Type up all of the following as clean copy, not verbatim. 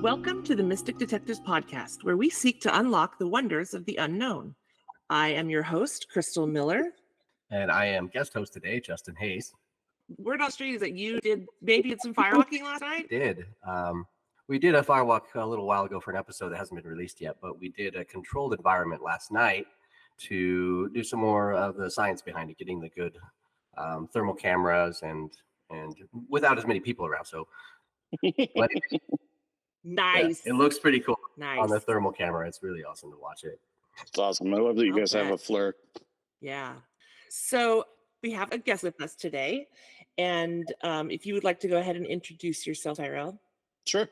Welcome to the Mystic Detectives podcast, where we seek to unlock the wonders of the unknown. I am your host, Crystal Miller. And I am guest host today, Justin Hayes. Word on the street is that you did some firewalking last night? We did a firewalk a little while ago for an episode that hasn't been released yet, but we did a controlled environment last night to do some more of the science behind it, getting the good thermal cameras and without as many people around. So nice. Yeah, it looks pretty cool on the thermal camera. It's really awesome to watch it. It's awesome. I love that you guys have a flare. Yeah. So we have a guest with us today. And if you would like to go ahead and introduce yourself, Tyrel. Sure.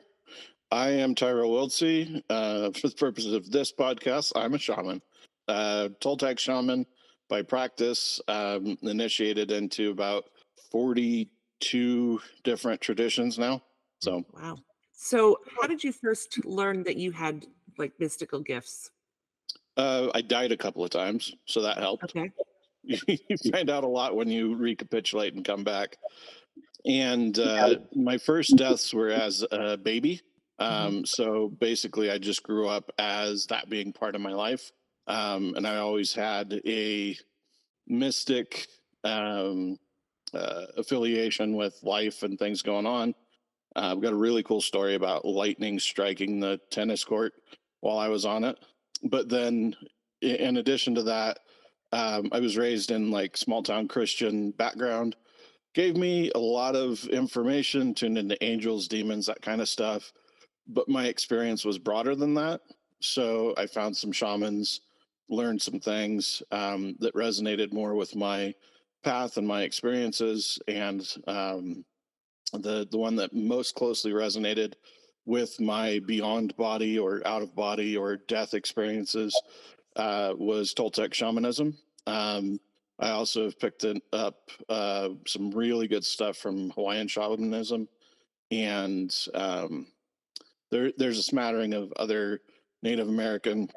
I am Tyrel Wiltse. For the purposes of this podcast, I'm a shaman. Toltec Shaman by practice, initiated into about 42 different traditions now. So wow. So how did you first learn that you had like mystical gifts? I died a couple of times, so that helped. Okay. You find out a lot when you recapitulate and come back. And my first deaths were as a baby. So basically, I just grew up as that being part of my life. And I always had a mystic affiliation with life and things going on. I've got a really cool story about lightning striking the tennis court while I was on it. But then in addition to that, I was raised in like small town Christian background, gave me a lot of information, tuned into angels, demons, that kind of stuff. But my experience was broader than that. So I found some shamans, learned some things that resonated more with my path and my experiences. And the one that most closely resonated with my beyond body or out of body or death experiences was Toltec Shamanism. I also have picked up some really good stuff from Hawaiian shamanism, and there's a smattering of other Native American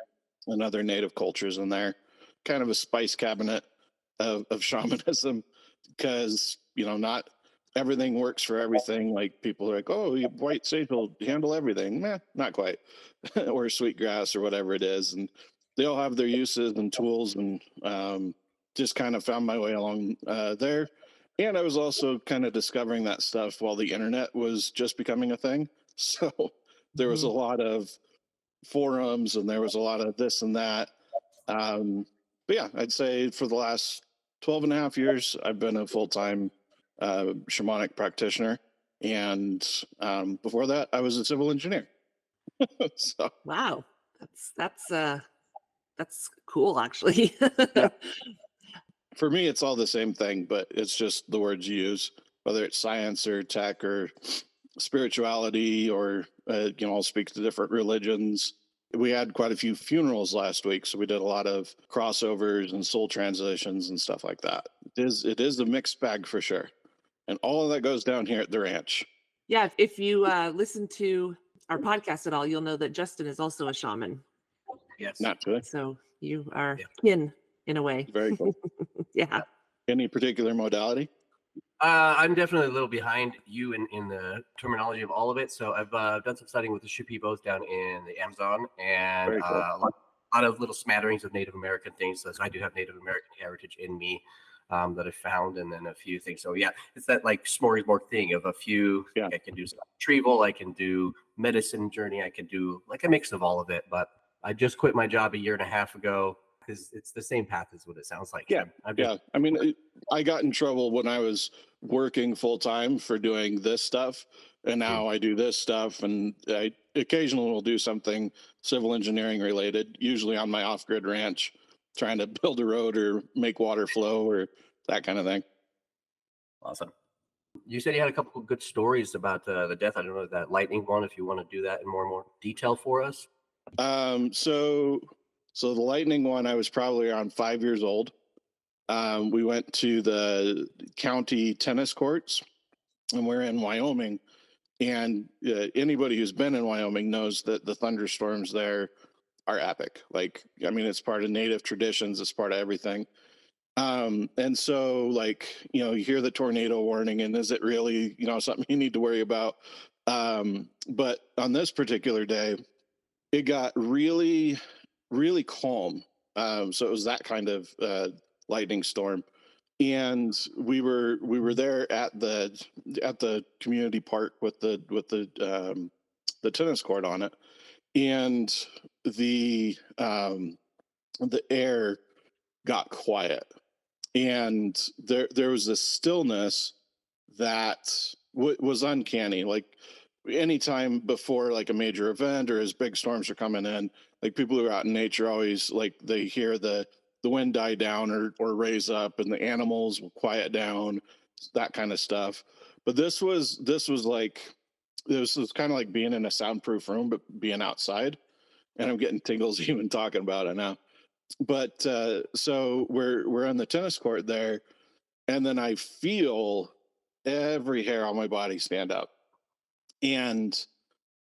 and other Native cultures in there. Kind of a spice cabinet of shamanism, because not everything works for everything. Like people are like, oh, white sage will handle everything. Nah, not quite. Or sweetgrass or whatever it is. And they all have their uses and tools, and just kind of found my way along there. And I was also kind of discovering that stuff while the internet was just becoming a thing. So there was a lot of forums and there was a lot of this and that. But yeah, I'd say for the last 12 and a half years, I've been a full-time shamanic practitioner. And before that, I was a civil engineer. So wow, that's cool, actually. Yeah. For me, it's all the same thing, but it's just the words you use, whether it's science or tech or spirituality, or I'll speak to different religions. We had quite a few funerals last week, so we did a lot of crossovers and soul transitions and stuff like that. It is a mixed bag for sure. And all of that goes down here at the ranch. Yeah, if you listen to our podcast at all, you'll know that Justin is also a shaman. Yes. Naturally. So you are kin in a way. Very cool. Yeah. Any particular modality? I'm definitely a little behind you in the terminology of all of it. So I've done some studying with the Shipibos down in the Amazon, and Cool. a lot of little smatterings of Native American things. So I do have Native American heritage in me that I found, and then a few things. So yeah, it's that like smorgasbord thing of a few. Yeah. I can do some retrieval, I can do medicine journey, I can do like a mix of all of it. But I just quit my job a year and a half ago, because it's the same path as what it sounds like. Yeah. I mean, I got in trouble when I was working full time for doing this stuff, and now I do this stuff, and I occasionally will do something civil engineering related, usually on my off-grid ranch, trying to build a road or make water flow or that kind of thing. Awesome. You said you had a couple of good stories about the death. I don't know, that lightning one, if you want to do that in more detail for us. So the lightning one, I was probably around 5 years old. We went to the county tennis courts, and we're in Wyoming. And anybody who's been in Wyoming knows that the thunderstorms there are epic. Like, I mean, it's part of native traditions. It's part of everything. And so, like, you hear the tornado warning, and is it really, something you need to worry about? But on this particular day, it got really, really calm. So it was that kind of lightning storm, and we were there at the community park with the tennis court on it, and the air got quiet, and there was this stillness that was uncanny. Like anytime before like a major event or as big storms are coming in, like people who are out in nature always like they hear the wind die down or raise up, and the animals will quiet down, that kind of stuff. But this was like this was kind of like being in a soundproof room but being outside, and I'm getting tingles even talking about it now. But so we're on the tennis court there, and then I feel every hair on my body stand up, and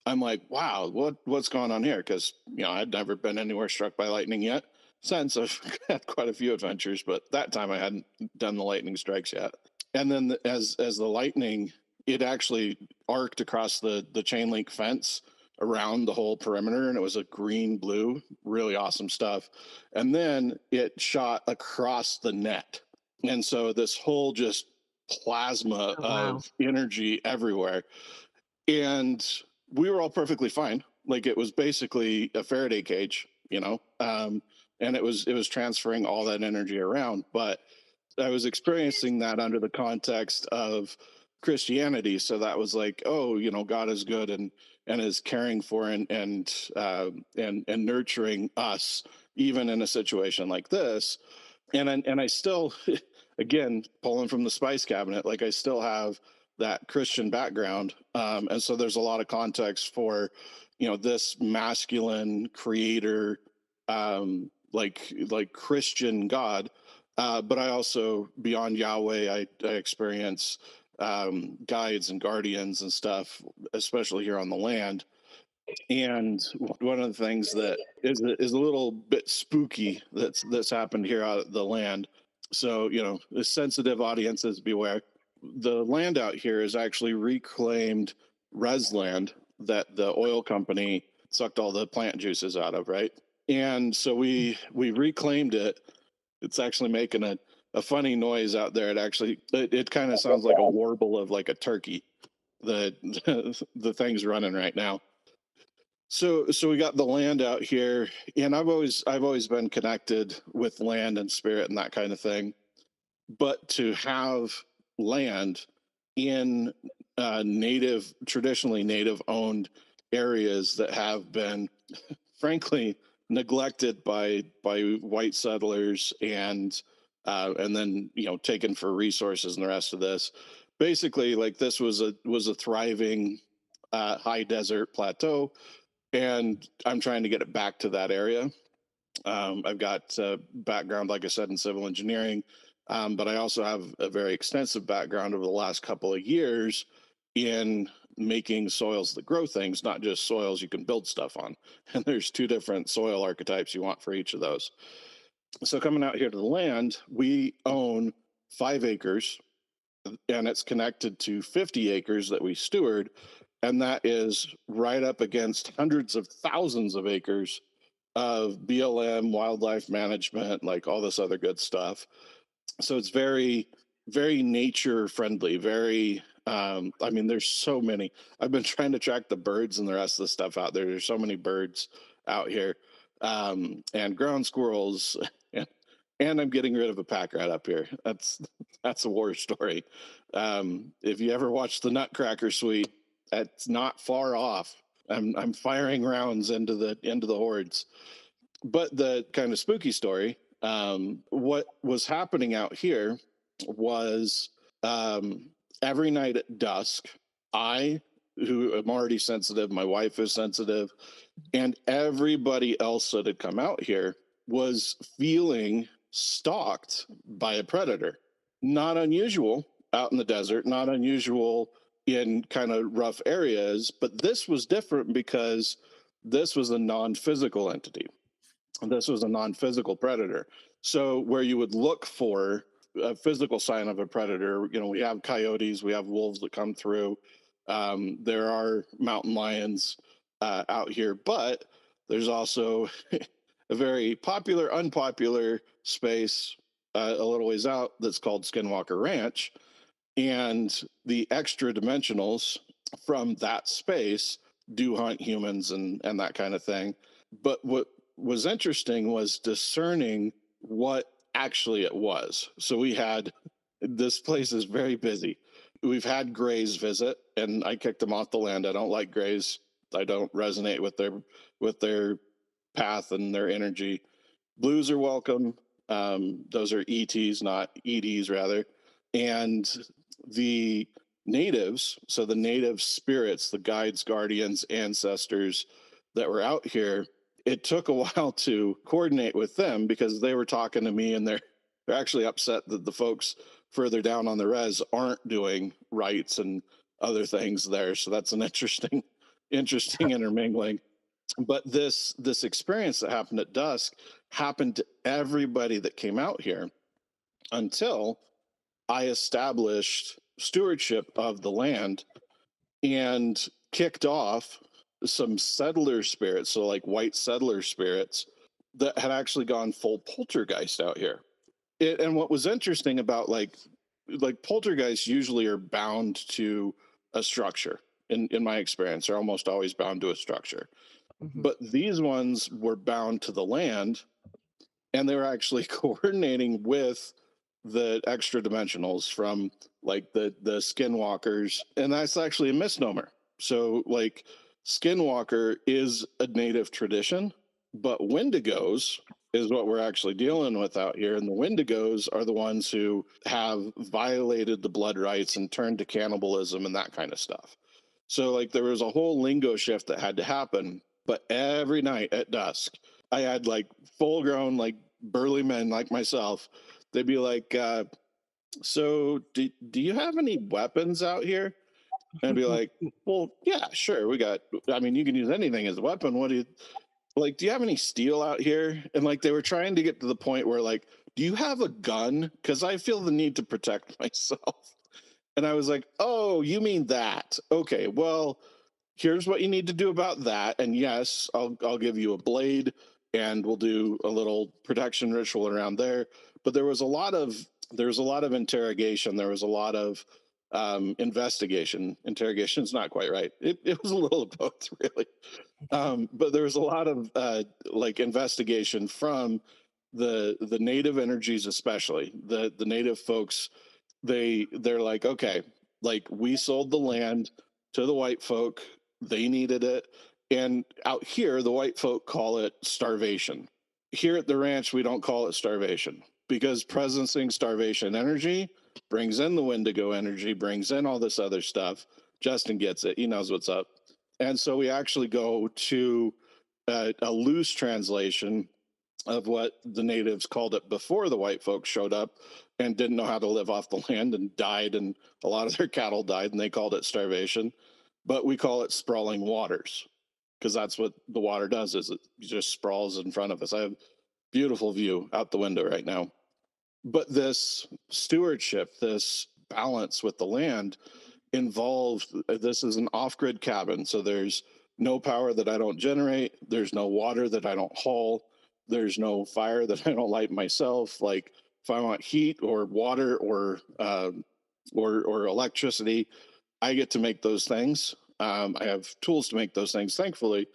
I'm like, wow, what's going on here? Because I'd never been anywhere struck by lightning yet. Since I've had quite a few adventures, but that time I hadn't done the lightning strikes yet. And then as the lightning, it actually arced across the chain link fence around the whole perimeter, and it was a green blue, really awesome stuff. And then it shot across the net, and so this whole just plasma Oh, wow. of energy everywhere, and we were all perfectly fine. Like it was basically a Faraday cage, and it was transferring all that energy around. But I was experiencing that under the context of Christianity, so that was like, oh, God is good and is caring for and nurturing us even in a situation like this. And I still, again, pulling from the spice cabinet, like I still have that Christian background, and so there's a lot of context for, this masculine creator, like Christian God. But I also, beyond Yahweh, I experience guides and guardians and stuff, especially here on the land. And one of the things that is a little bit spooky that's happened here out of the land. So, the sensitive audiences beware. The land out here is actually reclaimed res land that the oil company sucked all the plant juices out of, right? And so we reclaimed it. It's actually making a funny noise out there. It kind of sounds like a warble of like a turkey. The thing's running right now. So we got the land out here, and I've always been connected with land and spirit and that kind of thing. But to have land in traditionally native owned areas that have been, frankly, neglected by white settlers, and then taken for resources and the rest of this. Basically, like this was a thriving high desert plateau, and I'm trying to get it back to that area. I've got background, like I said, in civil engineering, but I also have a very extensive background over the last couple of years in making soils that grow things, not just soils you can build stuff on. And there's two different soil archetypes you want for each of those. So coming out here to the land, we own 5 acres, and it's connected to 50 acres that we steward, and that is right up against hundreds of thousands of acres of BLM, wildlife management, like all this other good stuff. So it's very, very nature friendly. Very, I mean, there's so many. I've been trying to track the birds and the rest of the stuff out there. There's so many birds out here, and ground squirrels, and I'm getting rid of a pack rat up here. That's a war story. If you ever watch the Nutcracker Suite, that's not far off. I'm firing rounds into the hordes. But the kind of spooky story, what was happening out here was, every night at dusk, I, who am already sensitive, my wife is sensitive, and everybody else that had come out here was feeling stalked by a predator. Not unusual out in the desert, not unusual in kind of rough areas, but this was different because this was a non-physical entity. This was a non-physical predator. So where you would look for a physical sign of a predator, we have coyotes, we have wolves that come through. There are mountain lions out here, but there's also a very popular, unpopular space a little ways out that's called Skinwalker Ranch. And the extra dimensionals from that space do hunt humans and that kind of thing. But what was interesting was discerning what actually it was. So we had this place is very busy. We've had Greys visit, and I kicked them off the land. I don't like Greys. I don't resonate with their path and their energy. Blues are welcome. Those are ETs, not EDs, rather. And the natives, so the native spirits, the guides, guardians, ancestors that were out here, it took a while to coordinate with them because they were talking to me and they're actually upset that the folks further down on the res aren't doing rites and other things there. So that's an interesting intermingling. But this experience that happened at dusk happened to everybody that came out here until I established stewardship of the land and kicked off some settler spirits, so like white settler spirits that had actually gone full poltergeist out here. And what was interesting about like poltergeists usually are bound to a structure. In my experience, they're almost always bound to a structure. Mhm. But these ones were bound to the land, and they were actually coordinating with the extra dimensionals from like the skinwalkers, and that's actually a misnomer. So like skinwalker is a native tradition, but wendigos is what we're actually dealing with out here, and the wendigos are the ones who have violated the blood rights and turned to cannibalism and that kind of stuff. So like there was a whole lingo shift that had to happen. But every night at dusk I had like full grown like burly men like myself. They'd be like, so do you have any weapons out here? And I'd be like, well, yeah, sure. I mean, you can use anything as a weapon. What do you like? Do you have any steel out here? And like, they were trying to get to the point where like, do you have a gun? Cause I feel the need to protect myself. And I was like, oh, you mean that? Okay. Well, here's what you need to do about that. And yes, I'll give you a blade and we'll do a little protection ritual around there. But there was a lot of interrogation. There was a lot of investigation. Interrogation is not quite right. It was a little of both, really. But there was a lot of like investigation from the native energies, especially the native folks. They're like, okay, like we sold the land to the white folk, they needed it, and out here the white folk call it starvation. Here at the ranch we don't call it starvation because presencing starvation energy brings in the wendigo energy, brings in all this other stuff. Justin gets it, he knows what's up. And so we actually go to a loose translation of what the natives called it before the white folks showed up and didn't know how to live off the land and died, and a lot of their cattle died, and they called it starvation. But we call it sprawling waters because that's what the water does, is it just sprawls in front of us. I have beautiful view out the window right now. But this stewardship, this balance with the land involved, this is an off-grid cabin, so there's no power that I don't generate, there's no water that I don't haul, there's no fire that I don't light myself. Like if I want heat or water or electricity, I get to make those things. I have tools to make those things, thankfully.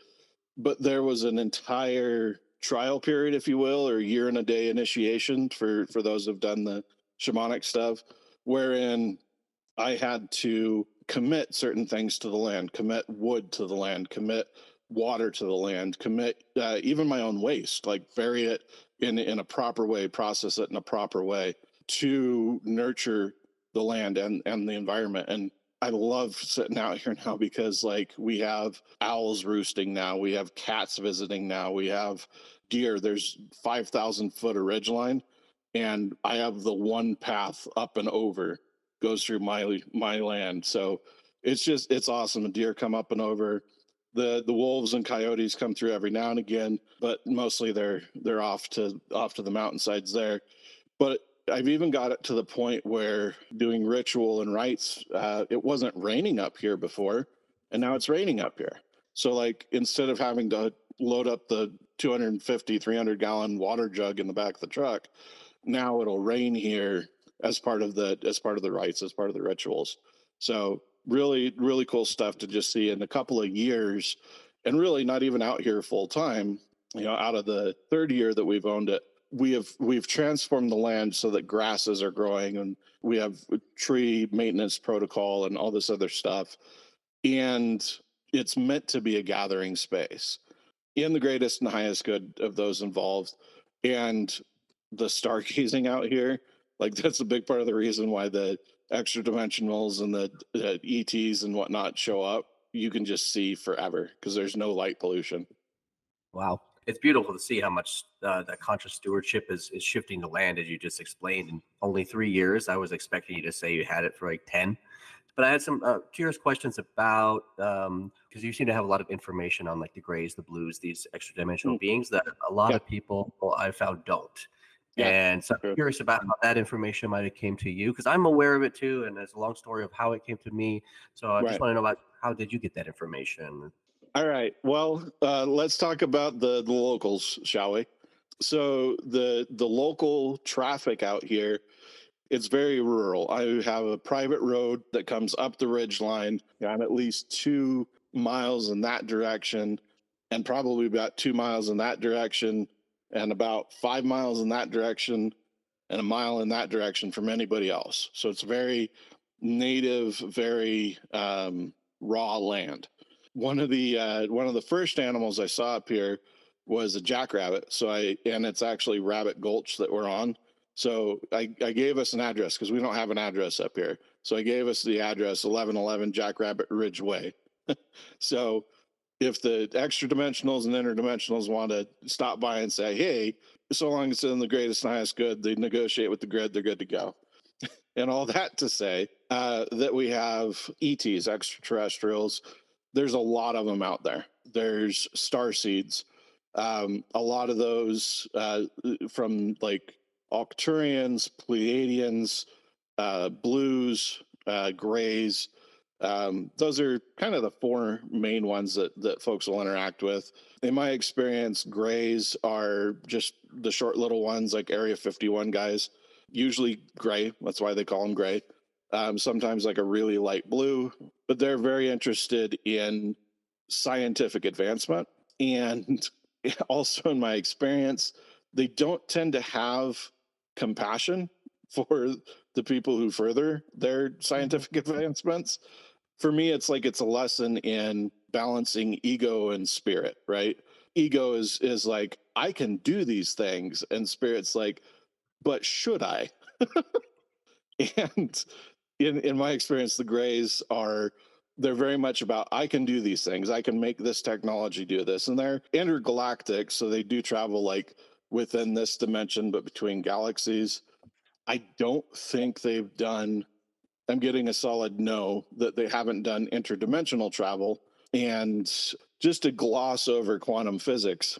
But there was an entire trial period, if you will, or year and a day initiation for those who've done the shamanic stuff, wherein I had to commit certain things to the land, commit wood to the land, commit water to the land, commit even my own waste, like bury it in a proper way, process it in a proper way to nurture the land and the environment. And I love sitting out here now because like we have owls roosting now, we have cats visiting now, we have deer. There's 5,000 foot of ridgeline, and I have the one path up and over goes through my land. So it's awesome. The deer come up and over. The wolves and coyotes come through every now and again, but mostly they're off to the mountainsides there. But I've even got it to the point where doing ritual and rites, it wasn't raining up here before, and now it's raining up here. So, like, instead of having to load up the 250, 300-gallon water jug in the back of the truck, now it'll rain here as part of the rites, as part of the rituals. So, really, really cool stuff to just see in a couple of years, and really not even out here full time. Out of the third year that we've owned it, we've transformed the land so that grasses are growing, and we have a tree maintenance protocol and all this other stuff, and it's meant to be a gathering space in the greatest and highest good of those involved. And the stargazing out here, like, that's a big part of the reason why the extra dimensionals and the ETs and whatnot show up. You can just see forever because there's no light pollution. Wow. It's beautiful to see how much that conscious stewardship is shifting the land, as you just explained. In only 3 years, I was expecting you to say you had it for like 10. But I had some curious questions about, because you seem to have a lot of information on like the grays, the blues, these extra dimensional Mm, beings that a lot yeah, of people I found don't. yeah, And so I'm true. curious about how that information might have came to you, because I'm aware of it too. And there's a long story of how it came to me. So I just Right. want to know about how did you get that information? All right. Well, let's talk about the locals, shall we? So the local traffic out here, it's very rural. I have a private road that comes up the ridge line. I'm at least 2 miles in that direction, and probably about 2 miles in that direction, and about 5 miles in that direction, and a mile in that direction from anybody else. So it's very native, very raw land. One of the first animals I saw up here was a jackrabbit. And it's actually Rabbit Gulch that we're on. So I gave us an address because we don't have an address up here. So I gave us the address 1111 Jackrabbit Ridge Way. So if the extra dimensionals and interdimensionals want to stop by and say, hey, so long as it's in the greatest and highest good, they negotiate with the grid, they're good to go. And all that to say that we have ETs, extraterrestrials. There's a lot of them out there. There's star seeds. A lot of those from like Arcturians, Pleiadians, blues, grays. Those are kind of the four main ones that folks will interact with. In my experience, grays are just the short little ones, like Area 51 guys, usually gray. That's why they call them gray. Sometimes like a really light blue, but they're very interested in scientific advancement. And also, in my experience, they don't tend to have compassion for the people who further their Mhm. scientific advancements. For me, it's like it's a lesson in balancing ego and spirit, right? Ego is like, I can do these things, and spirit's like, but should I? And in my experience, the grays are, they're very much about, I can do these things, I can make this technology do this, and they're intergalactic, so they do travel like within this dimension but between galaxies. I don't think they've done, I'm getting a solid no that they haven't done interdimensional travel. And just to gloss over quantum physics,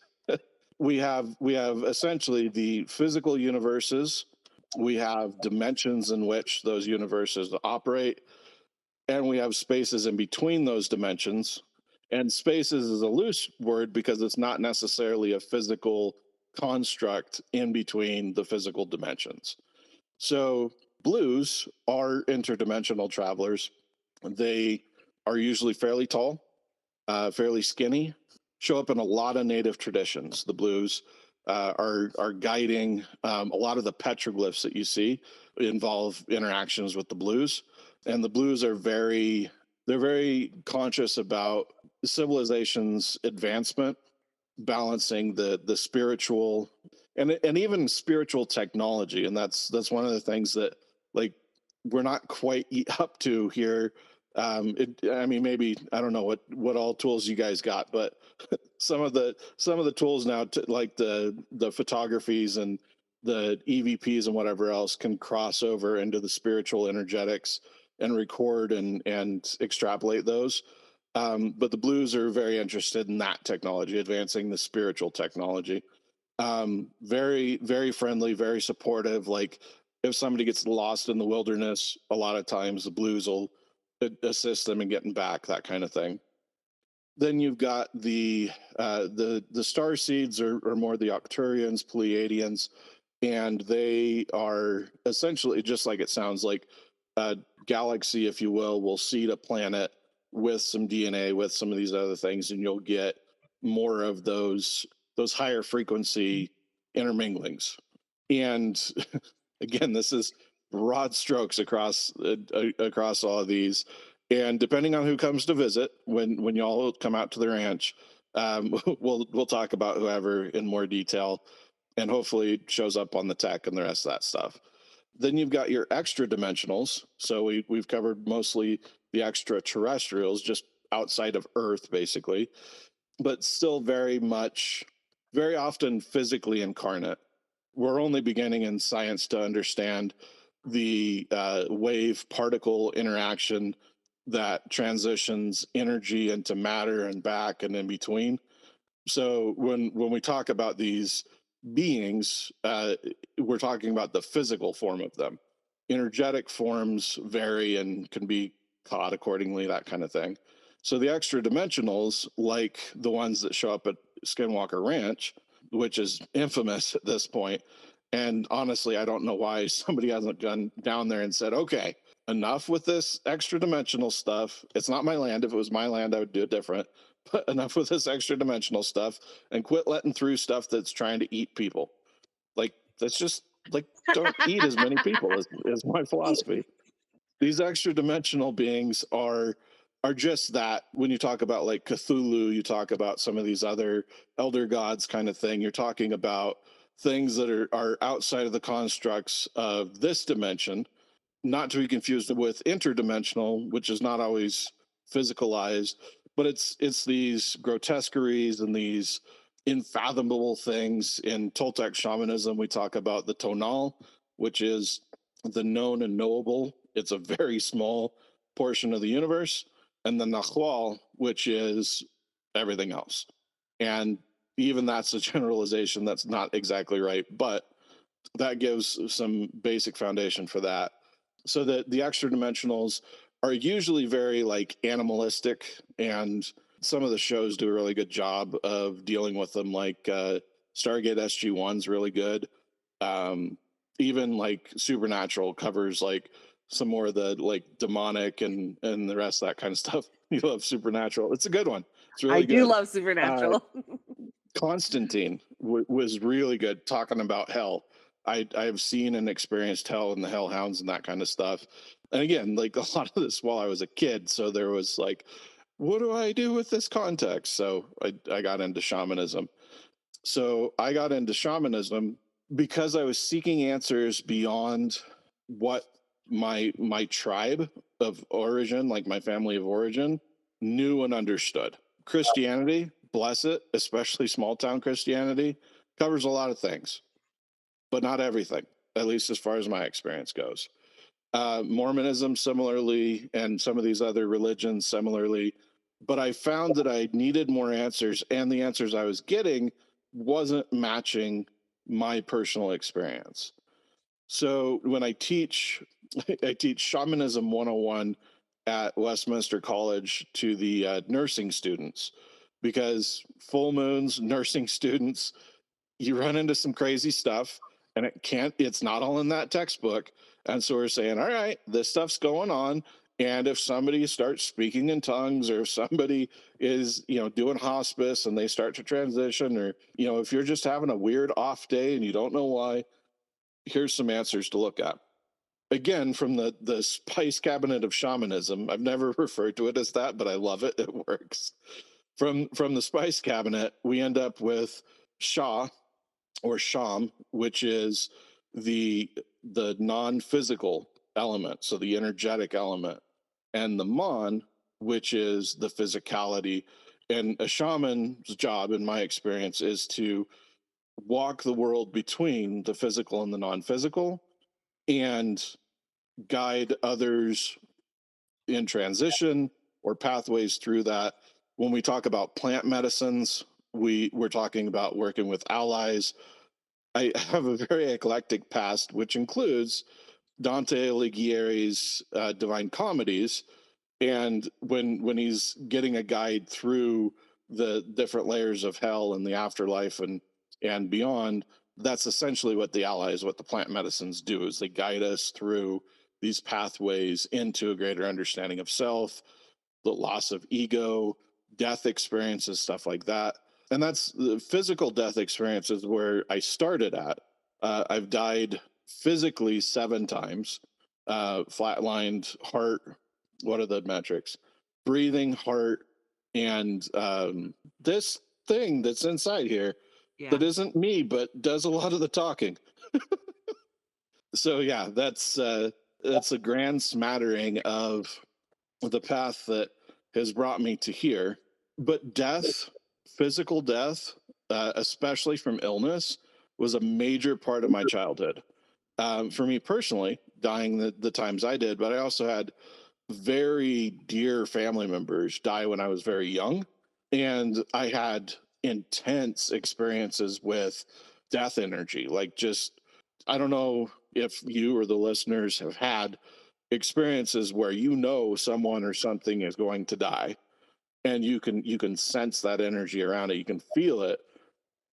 we have essentially the physical universes, we have dimensions in which those universes operate, and we have spaces in between those dimensions. And spaces is a loose word because it's not necessarily a physical construct in between the physical dimensions. So blues are interdimensional travelers. They are usually fairly tall, fairly skinny, show up in a lot of native traditions. The blues are guiding. A lot of the petroglyphs that you see involve interactions with the blues, and the blues are they're very conscious about civilization's advancement, balancing the spiritual and even spiritual technology. And that's one of the things that, like, we're not quite up to here. I mean, maybe I don't know what all tools you guys got, but some of the tools now, like the photographies and the EVPs and whatever else, can cross over into the spiritual energetics and record and extrapolate those. But the blues are very interested in that technology, advancing the spiritual technology. Very, very friendly, very supportive. Like, If somebody gets lost in the wilderness, a lot of times the blues will assist them in getting back, that kind of thing. Then you've got the star seeds are more the Octurians, Pleiadians, and they are essentially just like it sounds like a galaxy, if you will seed a planet with some DNA, with some of these other things, and you'll get more of those higher frequency interminglings. And again, this is broad strokes across all of these. And depending on who comes to visit, when y'all come out to the ranch, we'll talk about whoever in more detail, and hopefully shows up on the tech and the rest of that stuff. Then you've got your extra dimensionals. So we've covered mostly the extraterrestrials, just outside of Earth, basically, but still very often physically incarnate. We're only beginning in science to understand the wave particle interaction that transitions energy into matter and back and in between. So when we talk about these beings, we're talking about the physical form of them. Energetic forms vary and can be caught accordingly, that kind of thing. So the extra dimensionals, like the ones that show up at Skinwalker Ranch, which is infamous at this point, and honestly, I don't know why somebody hasn't gone down there and said, okay, enough with this extra dimensional stuff. It's not my land. If it was my land, I would do it different. But enough with this extra dimensional stuff, and quit letting through stuff that's trying to eat people. Like, that's just like, don't eat as many people is my philosophy. These extra dimensional beings are just that. When you talk about like Cthulhu, you talk about some of these other elder gods kind of thing, you're talking about things that are outside of the constructs of this dimension, not to be confused with interdimensional, which is not always physicalized, but it's these grotesqueries and these unfathomable things. In Toltec shamanism, we talk about the tonal, which is the known and knowable. It's a very small portion of the universe, and the nahual, which is everything else. And even that's a generalization that's not exactly right, but that gives some basic foundation for that. So the extra dimensionals are usually very like animalistic, and some of the shows do a really good job of dealing with them. Like Stargate SG-1's really good. Even like Supernatural covers like some more of the like demonic and the rest of that kind of stuff. You love Supernatural. It's a good one. It's I really do good. love Supernatural. Constantine was really good talking about hell. I've seen and experienced hell and the hellhounds and that kind of stuff. And again, like a lot of this while I was a kid, so there was like, what do I do with this context? So I got into shamanism. So I got into shamanism because I was seeking answers beyond what my tribe of origin, like my family of origin, knew and understood. Christianity, bless it, especially small town Christianity, covers a lot of things, but not everything, at least as far as my experience goes. Mormonism, similarly, and some of these other religions, similarly. But I found that I needed more answers, and the answers I was getting wasn't matching my personal experience. So when I teach, I teach Shamanism 101 at Westminster College to the nursing students, because full moons, nursing students, you run into some crazy stuff, and it's not all in that textbook. And so we're saying, all right, this stuff's going on. And if somebody starts speaking in tongues, or if somebody is, doing hospice and they start to transition, or, if you're just having a weird off day and you don't know why, here's some answers to look at. Again, from the spice cabinet of shamanism. I've never referred to it as that, but I love it. It works. From the spice cabinet, we end up with Sha, or Sham, which is the non-physical element, so the energetic element, and the Mon, which is the physicality. And a shaman's job, in my experience, is to walk the world between the physical and the non-physical, and guide others in transition or pathways through that. When we talk about plant medicines, we're talking about working with allies, I have a very eclectic past, which includes Dante Alighieri's Divine Comedies, and when he's getting a guide through the different layers of hell and the afterlife and beyond, that's essentially what the allies, what the plant medicines do, is they guide us through these pathways into a greater understanding of self, the loss of ego, death experiences, stuff like that. And that's the physical death experiences where I started at. I've died physically 7 times, flatlined, heart. What are the metrics? Breathing, heart, and this thing that's inside here Yeah. that isn't me, but does a lot of the talking. So yeah, that's a grand smattering of the path that has brought me to here. But death, physical death, especially from illness, was a major part of my childhood. For me personally, dying the times I did, but I also had very dear family members die when I was very young. And I had intense experiences with death energy. Like, just, I don't know if you or the listeners have had experiences where you know someone or something is going to die, and you can sense that energy around it, you can feel it.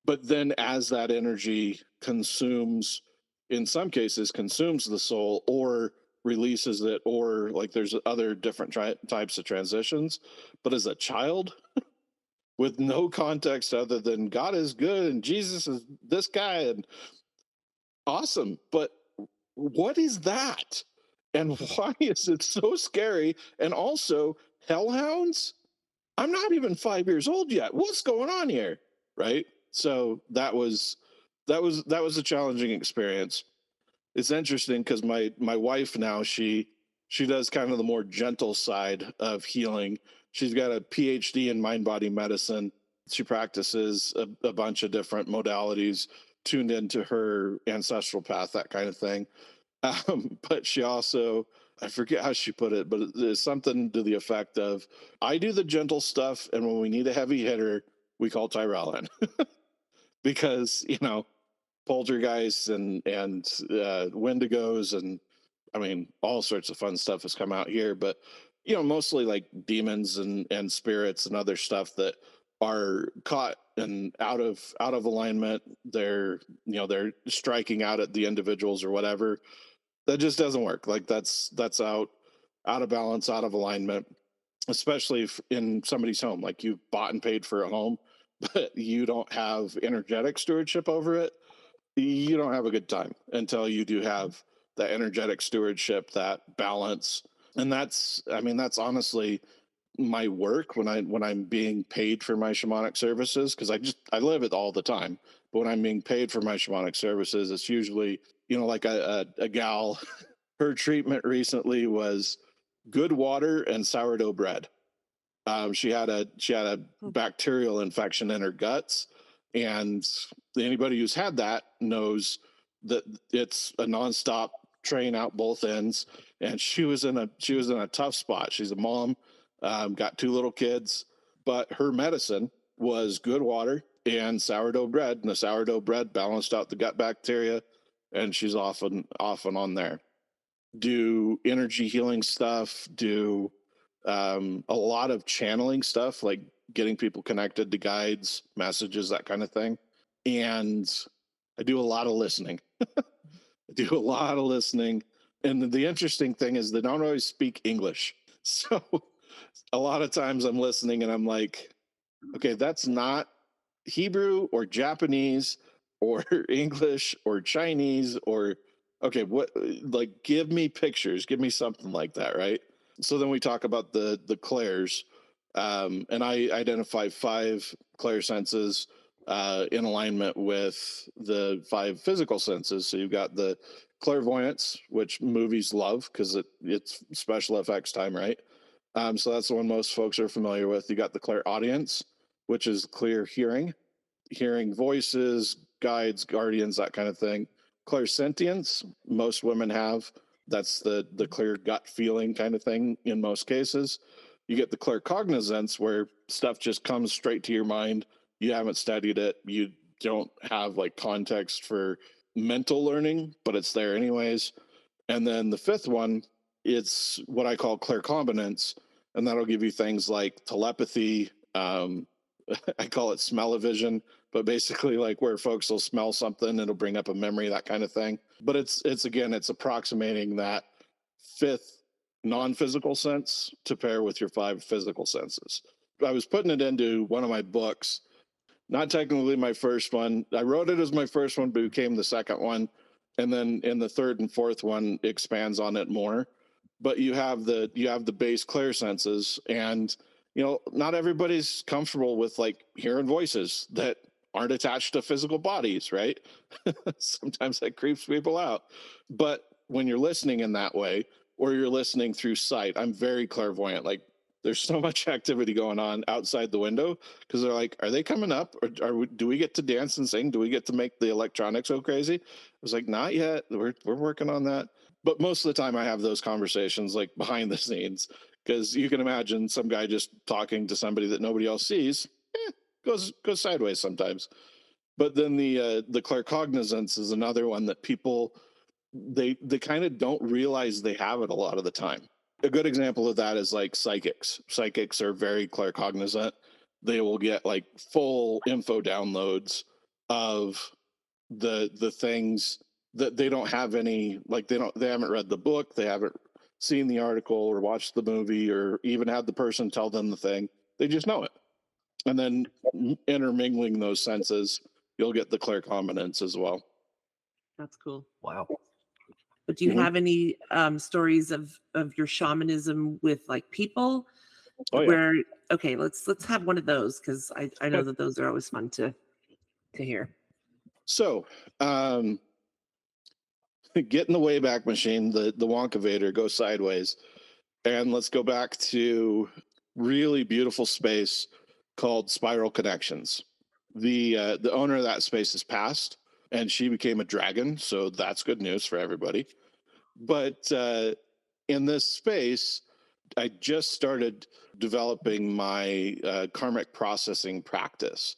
But then as that energy consumes, in some cases consumes the soul or releases it, or like there's other different types of transitions. But as a child, with no context other than God is good and Jesus is this guy and awesome, but what is that? And why is it so scary? And also, hellhounds? I'm not even 5 years old yet. What's going on here? Right? So that was a challenging experience. It's interesting because my wife now, she does kind of the more gentle side of healing. She's got a PhD in mind body medicine. She practices a bunch of different modalities tuned into her ancestral path, that kind of thing. But she also, I forget how she put it, but it's something to the effect of, I do the gentle stuff, and when we need a heavy hitter, we call Tyrel in. Because, poltergeists and wendigos, and I mean all sorts of fun stuff has come out here, but mostly like demons and spirits and other stuff that are caught and out of alignment. They're striking out at the individuals or whatever. That just doesn't work. Like, that's out of balance, out of alignment, especially if in somebody's home. Like, you've bought and paid for a home, but you don't have energetic stewardship over it. You don't have a good time until you do have that energetic stewardship, that balance. And that's honestly my work when I'm being paid for my shamanic services, because I live it all the time. But when I'm being paid for my shamanic services, it's usually, like a gal, her treatment recently was good water and sourdough bread. She had a Hmm. bacterial infection in her guts, and anybody who's had that knows that it's a nonstop train out both ends. And she was in a tough spot. She's a mom, got 2 little kids, but her medicine was good water and sourdough bread, and the sourdough bread balanced out the gut bacteria, and she's off and on there. Do energy healing stuff, do a lot of channeling stuff, like getting people connected to guides, messages, that kind of thing. And I do a lot of listening. I do a lot of listening. And the interesting thing is they don't always speak English. So a lot of times I'm listening and I'm like, okay, that's not Hebrew or Japanese or English or Chinese or, okay, what, like, give me pictures, give me something like that, right? So then we talk about the clairs, and I identify 5 clair senses in alignment with the 5 physical senses. So you've got the clairvoyance, which movies love because it's special effects time, right? So that's the one most folks are familiar with. You got the clairaudience, which is clear hearing, hearing voices, guides, guardians, that kind of thing. Clairsentience, most women have. That's the clear gut feeling kind of thing in most cases. You get the claircognizance, where stuff just comes straight to your mind. You haven't studied it. You don't have like context for mental learning, but it's there anyways. And then the fifth one, it's what I call claircombinance, and that'll give you things like telepathy. I call it smell-o-vision, but basically like where folks will smell something, it'll bring up a memory, that kind of thing. But it's again, it's approximating that fifth non-physical sense to pair with your five physical senses. I was putting it into one of my books, not technically my first one. I wrote it as my first one, but it became the second one. And then in the third and fourth one expands on it more. But you have the base clair senses, and not everybody's comfortable with like hearing voices that aren't attached to physical bodies, right? Sometimes that creeps people out. But when you're listening in that way, or you're listening through sight, I'm very clairvoyant. Like there's so much activity going on outside the window because they're like, are they coming up, or do we get to dance and sing? Do we get to make the electronics go crazy? I was like, not yet. We're working on that. But most of the time I have those conversations like behind the scenes, because you can imagine some guy just talking to somebody that nobody else sees, goes sideways sometimes. But then the claircognizance is another one that people they kind of don't realize they have it a lot of the time. A good example of that is like psychics. Psychics are very claircognizant. They will get like full info downloads of the things that they don't have any, like they haven't read the book, they haven't seen the article or watched the movie or even had the person tell them the thing. They just know it. And then intermingling those senses, you'll get the claircombinance as well. That's cool. Wow. But do you Mhm. have any stories of your shamanism with like people Oh yeah. where okay, let's have one of those because I know that those are always fun to hear. So get in the Wayback Machine, the Wonkavator, go sideways, and let's go back to really beautiful space called Spiral Connections. The owner of that space has passed, and she became a dragon, so that's good news for everybody. But in this space, I just started developing my karmic processing practice.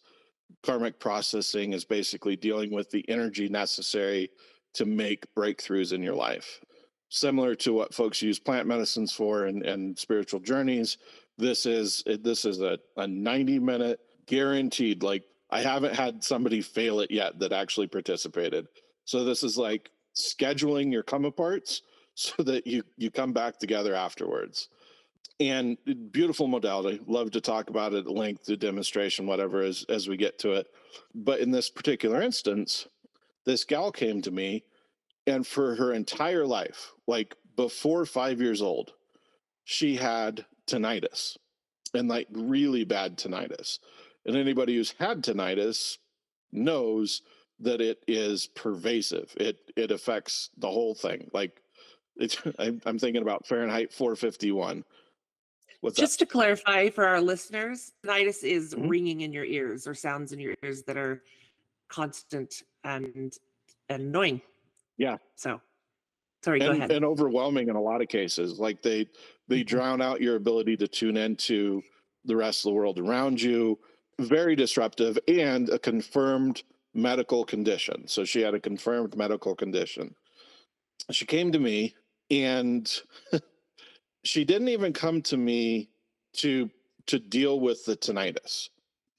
Karmic processing is basically dealing with the energy necessary to make breakthroughs in your life. Similar to what folks use plant medicines for and spiritual journeys, this is a 90-minute guaranteed, like I haven't had somebody fail it yet that actually participated. So this is like scheduling your come aparts so that you come back together afterwards. And beautiful modality. Love to talk about it at length, the demonstration, whatever, as we get to it. But in this particular instance, this gal came to me, and for her entire life, like before 5 years old, she had tinnitus, and like really bad tinnitus. And anybody who's had tinnitus knows that it is pervasive. It affects the whole thing. Like I'm thinking about Fahrenheit 451. What's that? Just to clarify for our listeners, tinnitus is Mhm. ringing in your ears or sounds in your ears that are constant and annoying. Yeah. So sorry, go and ahead. and overwhelming in a lot of cases. Like they Mhm. drown out your ability to tune into the rest of the world around you. Very disruptive, and a confirmed medical condition. So she had a confirmed medical condition. She came to me, and she didn't even come to me to deal with the tinnitus.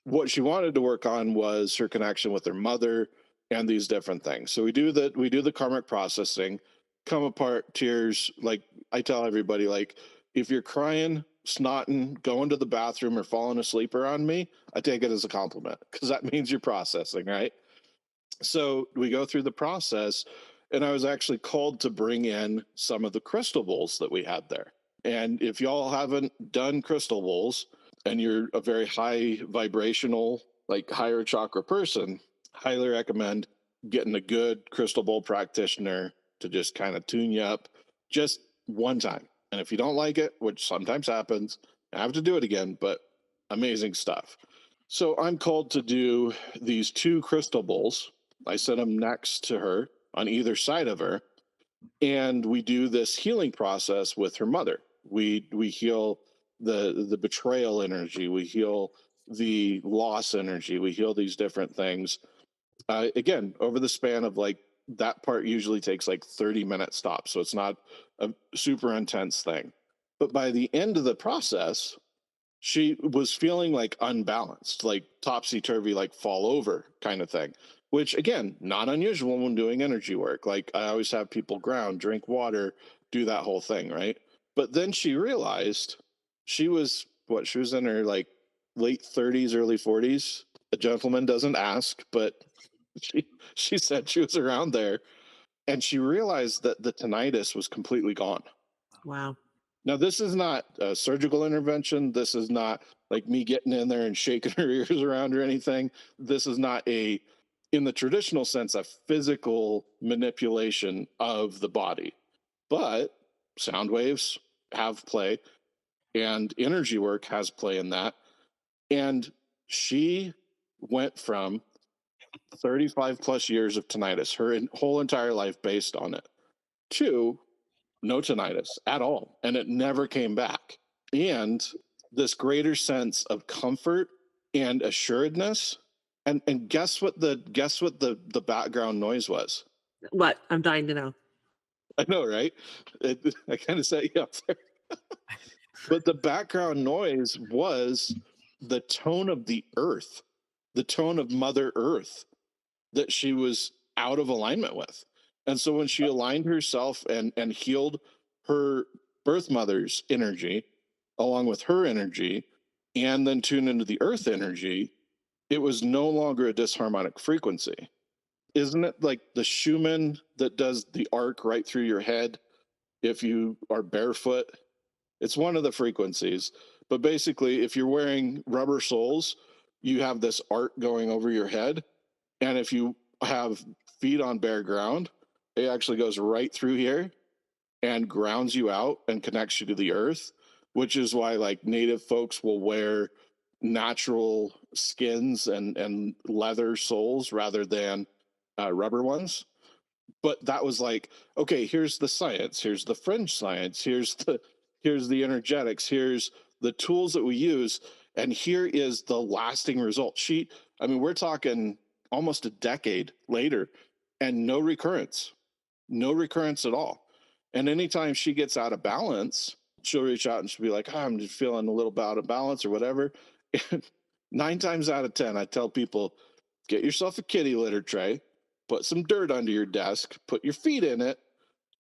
What she wanted to work on was her connection with her mother and these different things. So we do the karmic processing, come apart, tears. Like I tell everybody, like if you're crying, snotting, going to the bathroom, or falling asleep around me, I take it as a compliment because that means you're processing, right? So we go through the process, and I was actually called to bring in some of the crystal bowls that we had there. And if y'all haven't done crystal bowls and you're a very high vibrational, like higher chakra person, highly recommend getting a good crystal bowl practitioner to just kind of tune you up just one time. And if you don't like it, which sometimes happens, I have to do it again, but amazing stuff. So I'm called to do these two crystal bowls. I set them next to her on either side of her, and we do this healing process with her mother. We heal the betrayal energy, we heal the loss energy, we heal these different things. Again, over the span of like that part usually takes like 30-minute stops. So it's not a super intense thing. But by the end of the process, she was feeling like unbalanced, like topsy turvy, like fall over kind of thing, which again, not unusual when doing energy work. Like I always have people ground, drink water, do that whole thing, right? But then she realized she was what she was in her like late 30s, early 40s. A gentleman doesn't ask, but she she said she was around there, and she realized that the tinnitus was completely gone. Wow. Now, this is not a surgical intervention. This is not like me getting in there and shaking her ears around or anything. This is not a, in the traditional sense, a physical manipulation of the body. But sound waves have play, and energy work has play in that. And she went from 35 plus years of tinnitus, her whole entire life based on it, to no tinnitus at all, and it never came back. And this greater sense of comfort and assuredness. And guess what the background noise was? What? I'm dying to know. I know, right? I kind of set you up there. But the background noise was the tone of the earth, the tone of Mother Earth that she was out of alignment with. And so when she aligned herself and healed her birth mother's energy along with her energy and then tuned into the earth energy, it was no longer a disharmonic frequency. Isn't it like the Schumann that does the arc right through your head if you are barefoot? It's one of the frequencies. But basically, if you're wearing rubber soles, you have this arc going over your head. And if you have feet on bare ground, it actually goes right through here and grounds you out and connects you to the earth, which is why like native folks will wear natural skins and leather soles rather than rubber ones. But that was like, okay, here's the science, here's the fringe science, here's the energetics, here's the tools that we use, and here is the lasting result. I mean, we're talking almost a decade later, and no recurrence, no recurrence at all. And anytime she gets out of balance, she'll reach out and she'll be like, oh, I'm just feeling a little bit out of balance or whatever. And 9 times out of 10, I tell people, get yourself a kitty litter tray, put some dirt under your desk, put your feet in it,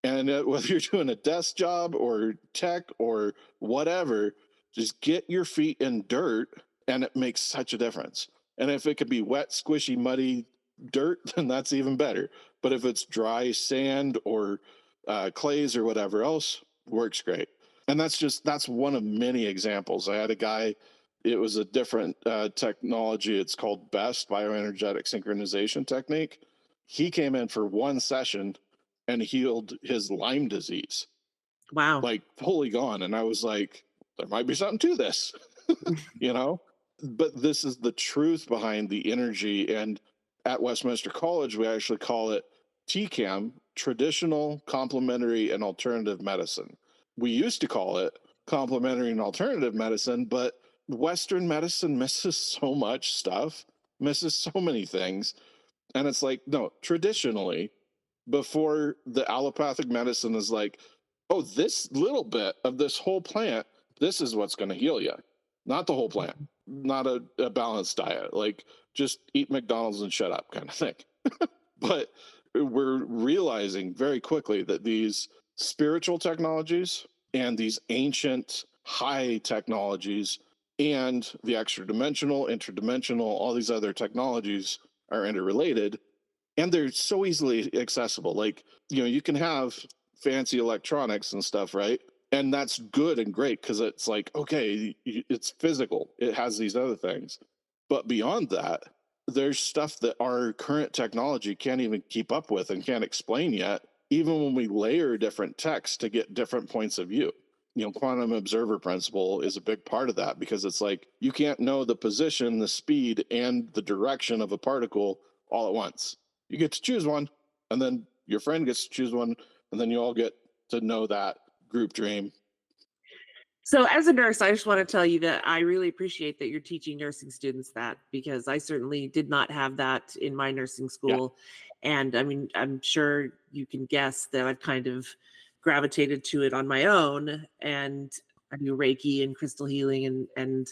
and whether you're doing a desk job or tech or whatever, just get your feet in dirt, and it makes such a difference. And if it could be wet, squishy, muddy dirt, then that's even better. But if it's dry sand or clays or whatever else, works great. And that's one of many examples. I had a guy. It was a different technology. It's called BEST, bioenergetic synchronization technique. He came in for one session and healed his Lyme disease, Wow. like fully gone. And I was like, there might be something to this, you know? But this is the truth behind the energy. And at Westminster College, we actually call it TCAM, traditional, complementary, and alternative medicine. We used to call it complementary and alternative medicine, but Western medicine misses so much stuff, misses so many things. And it's like, no, traditionally, before the allopathic medicine is like, oh, this little bit of this whole plant, this is what's going to heal you, not the whole plant, not a balanced diet, like just eat McDonald's and shut up kind of thing. But we're realizing very quickly that these spiritual technologies and these ancient high technologies and the extra dimensional, interdimensional, all these other technologies are interrelated, and they're so easily accessible. Like, you can have fancy electronics and stuff, right? And that's good and great because it's like, okay, it's physical, it has these other things. But beyond that, there's stuff that our current technology can't even keep up with and can't explain yet, even when we layer different texts to get different points of view. Quantum observer principle is a big part of that, because it's like you can't know the position, the speed, and the direction of a particle all at once. You get to choose one, and then your friend gets to choose one, and then you all get to know that group dream. So, as a nurse, I just want to tell you that I really appreciate that you're teaching nursing students that, because I certainly did not have that in my nursing Yeah, school. And I mean, I'm sure you can guess that I've kind of gravitated to it on my own. And I do Reiki and crystal healing and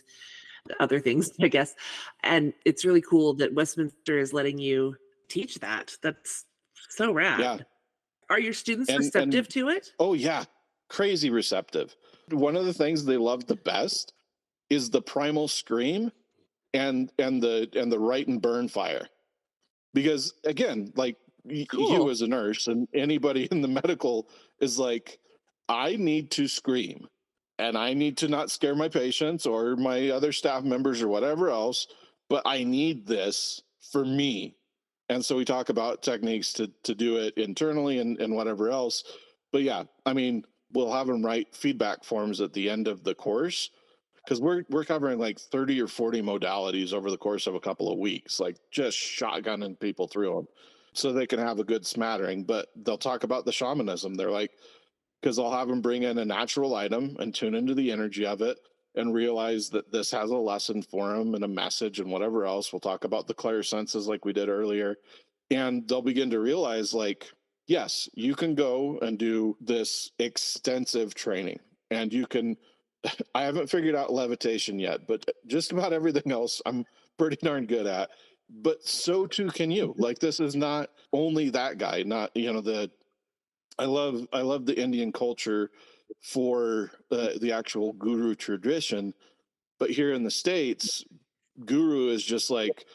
other things, I guess. And it's really cool that Westminster is letting you teach that. That's so yeah, rad. Are your students and receptive to it? oh yeah, crazy receptive. One of the things they love the best is the primal scream and the right and burn fire. Because again, like you Cool. as a nurse and anybody in the medical is like, I need to scream and I need to not scare my patients or my other staff members or whatever else, but I need this for me. And so we talk about techniques to do it internally and whatever else. But yeah, I mean, we'll have them write feedback forms at the end of the course because we're covering like 30 or 40 modalities over the course of a couple of weeks, like just shotgunning people through them so they can have a good smattering. But they'll talk about the shamanism. They're like, because I'll have them bring in a natural item and tune into the energy of it and realize that this has a lesson for them and a message and whatever else. We'll talk about the clair senses like we did earlier. And they'll begin to realize, like, yes, you can go and do this extensive training and you can. I haven't figured out levitation yet, but just about everything else I'm pretty darn good at. But so too can you. Like, this is not only that guy, not, the I love the Indian culture for the actual guru tradition, but here in the States, guru is just like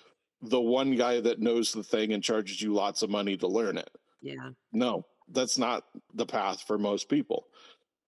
the one guy that knows the thing and charges you lots of money to learn it. Yeah. No, that's not the path for most people.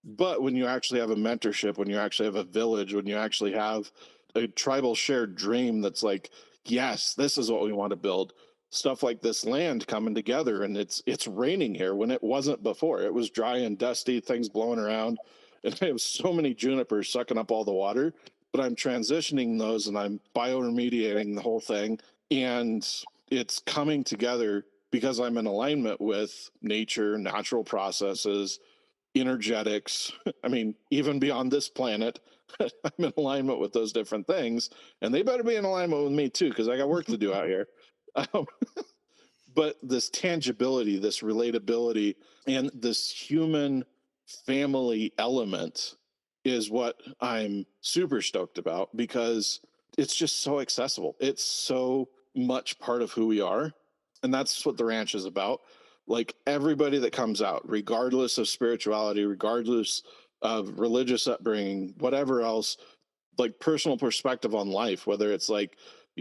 But when you actually have a mentorship, when you actually have a village, when you actually have a tribal shared dream that's like, yes, this is what we want to build. Stuff like this land coming together, and it's raining here when it wasn't before. It was dry and dusty, things blowing around, and I have so many junipers sucking up all the water. But I'm transitioning those, and I'm bioremediating the whole thing, and it's coming together because I'm in alignment with nature, natural processes, energetics. I mean, even beyond this planet, I'm in alignment with those different things, and they better be in alignment with me too, because I got work to do out here. Um, but this tangibility, this relatability, and this human family element is what I'm super stoked about because it's just so accessible. It's so much part of who we are. And that's what the ranch is about. Like everybody that comes out, regardless of spirituality, regardless of religious upbringing, whatever else, like personal perspective on life, whether it's like,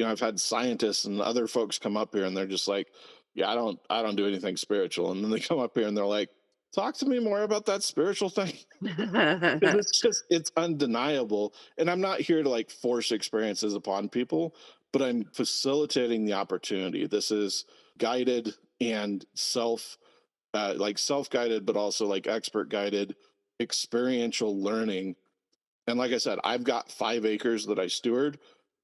I've had scientists and other folks come up here and they're just like, yeah, I don't do anything spiritual. And then they come up here and they're like, talk to me more about that spiritual thing. Because it's undeniable. And I'm not here to like force experiences upon people, but I'm facilitating the opportunity. This is guided and self-guided, but also like expert guided experiential learning. And like I said, I've got 5 acres that I steward,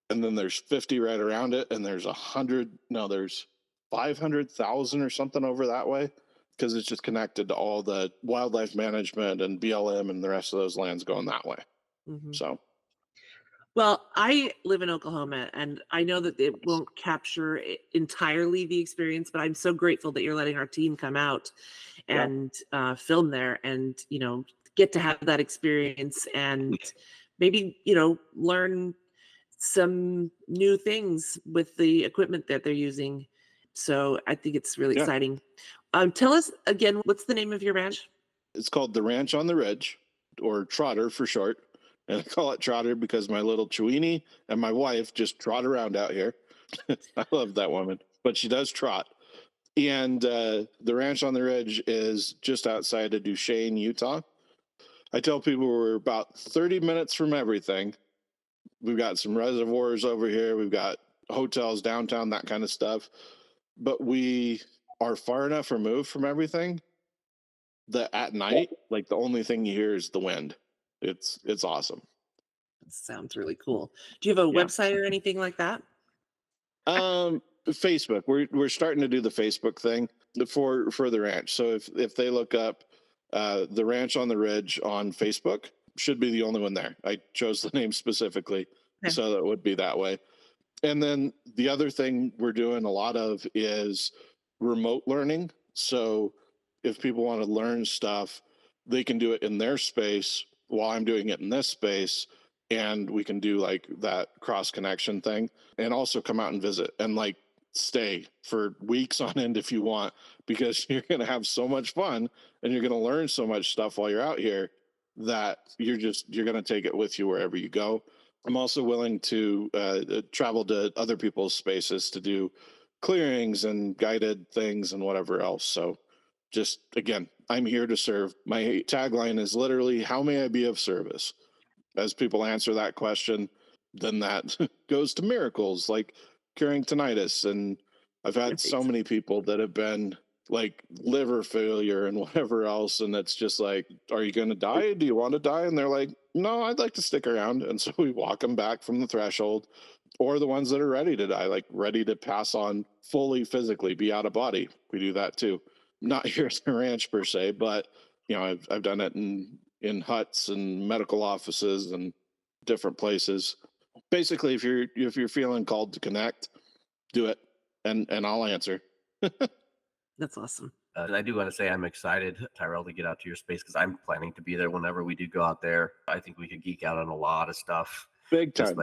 and then there's 50 right around it, and there's 100. No, there's 500,000 or something over that way because it's just connected to all the wildlife management and BLM and the rest of those lands going that way. Mhm. So Well, I live in Oklahoma, and I know that it won't capture entirely the experience, but I'm so grateful that you're letting our team come out yeah, and film there, and get to have that experience, and maybe learn some new things with the equipment that they're using. So I think it's really yeah. exciting. Tell us again, what's the name of your ranch? It's called the Ranch on the Ridge, or Trotter for short. And I call it Trotter because my little Chewini and my wife just trot around out here. I love that woman, but she does trot. And the Ranch on the Ridge is just outside of Duchesne, Utah. I tell people we're about 30 minutes from everything. We've got some reservoirs over here. We've got hotels downtown, that kind of stuff. But we are far enough removed from everything that at night, like the only thing you hear is the wind. It's awesome. Sounds really cool. Do you have a Yeah. website or anything like that? Facebook. We're starting to do the Facebook thing for the ranch. So if they look up the Ranch on the Ridge on Facebook, should be the only one there. I chose the name specifically so that it would be that way. And then the other thing we're doing a lot of is remote learning. So if people want to learn stuff, they can do it in their space while I'm doing it in this space. And we can do like that cross connection thing and also come out and visit and like stay for weeks on end if you want, because you're going to have so much fun and you're going to learn so much stuff while you're out here that you're going to take it with you wherever you go. I'm also willing to travel to other people's spaces to do clearings and guided things and whatever else. So just again, I'm here to serve. My tagline is literally, how may I be of service? As people answer that question, then that goes to miracles like curing tinnitus. And I've had so many people that have been like liver failure and whatever else. And it's just like, are you going to die? Do you want to die? And they're like, no, I'd like to stick around. And so we walk them back from the threshold, or the ones that are ready to die, like ready to pass on fully physically, be out of body. We do that too. Not here at the ranch per se, but you know, I've done it in huts and medical offices and different places. Basically, if you're feeling called to connect, do it, and I'll answer. That's awesome. I do want to say I'm excited, Tyrel, to get out to your space because I'm planning to be there whenever we do go out there. I think we could geek out on a lot of stuff. Big time.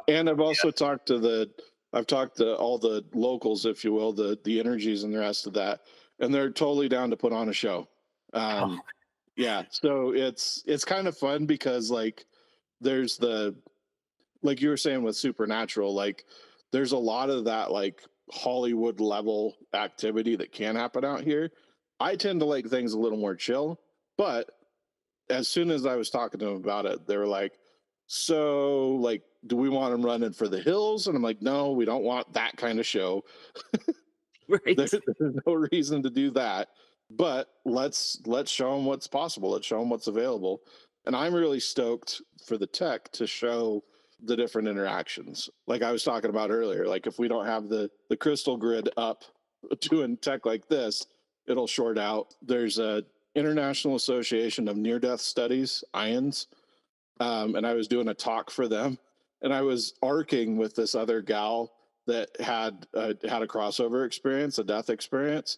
And I've also talked to all the locals, if you will, the energies and the rest of that, and they're totally down to put on a show. Yeah, so it's kind of fun because like there's like you were saying with supernatural, like there's a lot of that like Hollywood level activity that can happen out here. I tend to like things a little more chill, but as soon as I was talking to them about it, they were like, so like, do we want them running for the hills? And I'm like, no, we don't want that kind of show. Right. There's no reason to do that, but let's show them what's possible. Let's show them what's available. And I'm really stoked for the tech to show the different interactions. Like I was talking about earlier, like if we don't have the crystal grid up doing tech like this, it'll short out. There's a International Association of Near-Death Studies, IONS, and I was doing a talk for them, and I was arcing with this other gal that had a crossover experience, a death experience.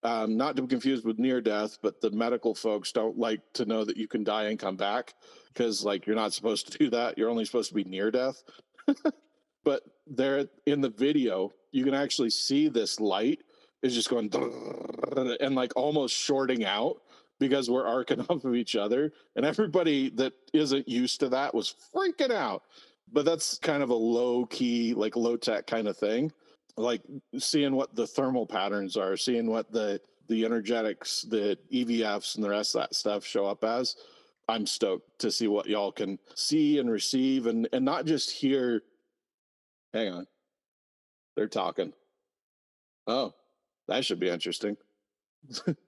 Not to be confused with near death, but the medical folks don't like to know that you can die and come back because like you're not supposed to do that. You're only supposed to be near death. But there in the video, you can actually see this light is just going and like almost shorting out because we're arcing off of each other. And everybody that isn't used to that was freaking out. But that's kind of a low key, like low tech kind of thing. Like seeing what the thermal patterns are, seeing what the energetics, the EVFs and the rest of that stuff show up as. I'm stoked to see what y'all can see and receive and not just hear. Hang on. They're talking. Oh, that should be interesting.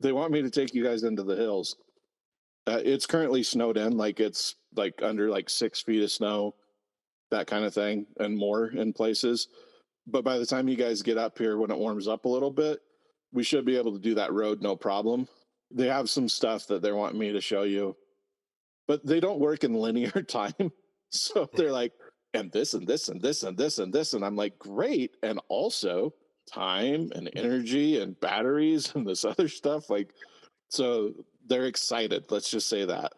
They want me to take you guys into the hills. It's currently snowed in, like it's like under like 6 feet of snow, that kind of thing, and more in places. But by the time you guys get up here, when it warms up a little bit, we should be able to do that road no problem. They have some stuff that they want me to show you, but they don't work in linear time. So they're like, and this and this and this and this and this. And I'm like, great. And also time and energy and batteries and this other stuff. Like, so they're excited. Let's just say that.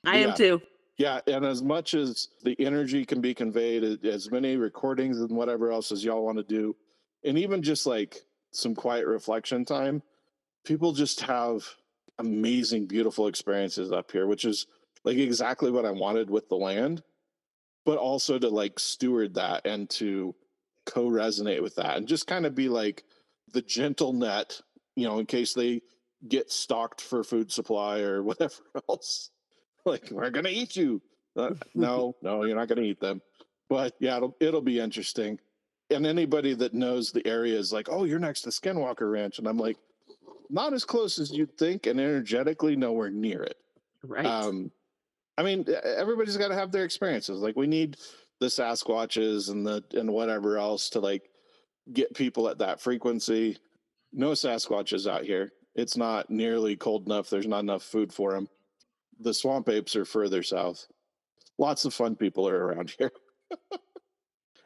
I am too. Yeah, and as much as the energy can be conveyed, as many recordings and whatever else as y'all want to do, and even just like some quiet reflection time, people just have amazing, beautiful experiences up here, which is like exactly what I wanted with the land, but also to like steward that and to co-resonate with that and just kind of be like the gentle net, you know, in case they get stalked for food supply or whatever else. Like, we're gonna eat you. No, you're not gonna eat them. But yeah, it'll be interesting. And anybody that knows the area is like, oh, you're next to Skinwalker Ranch, and I'm like, not as close as you'd think, and energetically nowhere near it. Right. I mean, everybody's got to have their experiences. Like, we need the Sasquatches and whatever else to like get people at that frequency. No Sasquatches out here. It's not nearly cold enough. There's not enough food for them. The swamp apes are further south. Lots of fun people are around here.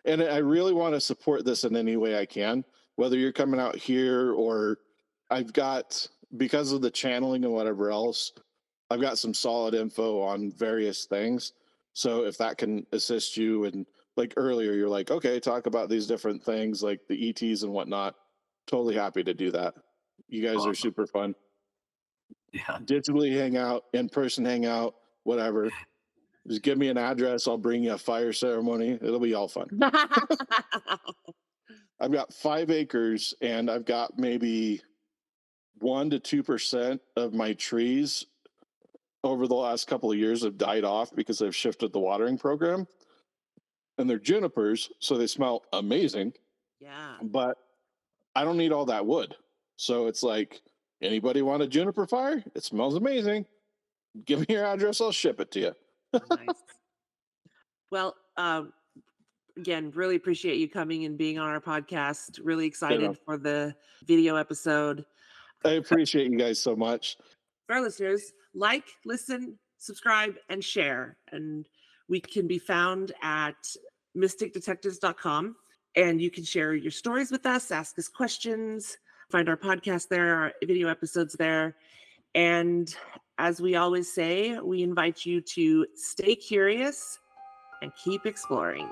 And I really want to support this in any way I can, whether you're coming out here or I've got, because of the channeling and whatever else, I've got some solid info on various things. So if that can assist you, and like earlier, you're like, okay, talk about these different things like the ETs and whatnot. Totally happy to do that. You guys are Awesome. super fun. Yeah. Digitally hang out, in person hang out, whatever. Just give me an address. I'll bring you a fire ceremony. It'll be all fun. I've got 5 acres and I've got maybe 1 to 2% of my trees over the last couple of years have died off because I've shifted the watering program. And they're junipers, so they smell amazing. Yeah. But I don't need all that wood. So it's like, anybody want a juniper fire? It smells amazing. Give me your address, I'll ship it to you. Nice. Well, again, really appreciate you coming and being on our podcast. Really excited for the video episode. I appreciate you guys so much. For our listeners, like, listen, subscribe, and share. And we can be found at mysticdetectives.com. And you can share your stories with us, ask us questions, find our podcast there, our video episodes there. And as we always say, we invite you to stay curious and keep exploring.